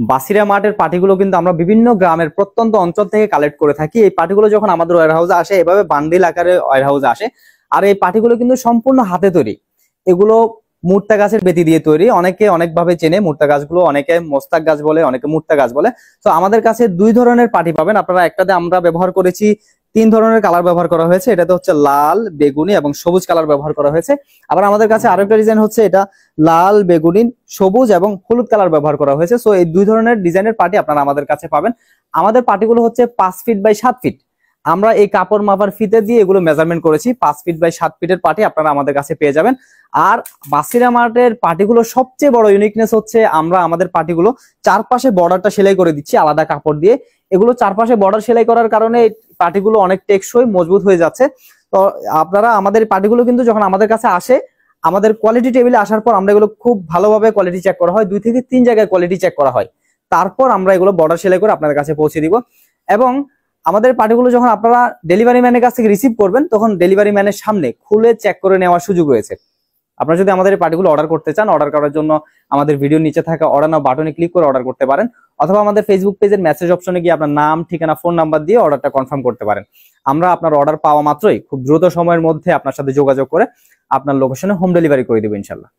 বাসিরা মার্টের পাটিগুলো কিন্তু আমরা বিভিন্ন গ্রামের প্রত্যন্ত অঞ্চল থেকে কালেক্ট করে থাকি। এই পাটিগুলো যখন আমাদের ওয়্যার হাউসে আসে, এভাবে বান্ডিল আকারে ওয়্যার হাউসে আসে। আর এই পাটিগুলো কিন্তু সম্পূর্ণ হাতে তৈরি। এগুলো মুর্তা গাছের বেতি দিয়ে তৈরি। অনেকে অনেকভাবে চেনে মুর্তা গাছগুলো, অনেকে মোস্তাক গাছ বলে, অনেকে মুর্তা গাছ বলে। তো আমাদের কাছে 2 ধরনের পাটি পাবেন আপনারা। একটাতে আমরা ব্যবহার করেছি 3 ধরনের কালার ব্যবহার করা হয়েছে। এটাতে হচ্ছে লাল, বেগুনি এবং সবুজ কালার ব্যবহার করা হয়েছে। আবার আমাদের কাছে আরেকটা ডিজাইন হচ্ছে এটা লাল, বেগুনি, সবুজ এবং হলুদ কালার ব্যবহার করা হয়েছে। সো এই 2 ধরনের ডিজাইনের পাটি আপনারা আমাদের কাছে পাবেন। আমাদের পাটিগুলো হচ্ছে 5 ফিট বাই 7 ফিট। আমরা এই কাপড় মাপার ফিতে দিয়ে এগুলো মেজারমেন্ট করেছি। 5 ফিট বাই 7 ফিটের পাটি আপনারা আমাদের কাছে পেয়ে যাবেন। আর বাসিরা মার্টের পাটিগুলো সবচেয়ে বড় ইউনিকনেস হচ্ছে আমরা আমাদের পাটিগুলো চারপাশে বর্ডারটা সেলাই করে দিচ্ছি আলাদা কাপড় দিয়ে। এগুলো চারপাশে বর্ডার সেলাই করার কারণে এই পাটিগুলো অনেক টেকসই, মজবুত হয়ে যাচ্ছে। তো আপনারা আমাদের পাটিগুলো কিন্তু যখন আমাদের কাছে আসে, আমাদের কোয়ালিটি টেবিলে আসার পর আমরা এগুলো খুব ভালোভাবে কোয়ালিটি চেক করা হয়। 2 থেকে 3 জায়গায় কোয়ালিটি চেক করা হয়। তারপর আমরা এগুলো বর্ডার সেলাই করে আপনাদের কাছে পৌঁছে দিব। এবং আমাদের পাটিগুলো যখন আপনারা ডেলিভারি ম্যানের কাছ থেকে রিসিভ করবেন, তখন ডেলিভারি ম্যানের সামনে খুলে চেক করে নেওয়ার সুযোগ রয়েছে। আপনারা যদি আমাদের এই পাটিগুলো অর্ডার করতে চান, অর্ডার করার জন্য আমাদের ভিডিওর নিচে থাকা অর্ডার নাও বাটনে ক্লিক করে অর্ডার করতে পারেন, অথবা আমাদের ফেসবুক পেজের মেসেজ অপশনে গিয়ে আপনার নাম, ঠিকানা, ফোন নাম্বার দিয়ে অর্ডারটা কনফার্ম করতে পারেন। আমরা আপনার অর্ডার পাওয়া মাত্রই খুব দ্রুত সময়ের মধ্যে আপনার সাথে যোগাযোগ করে আপনার লোকেশনে হোম ডেলিভারি করে দেব ইনশাল্লাহ।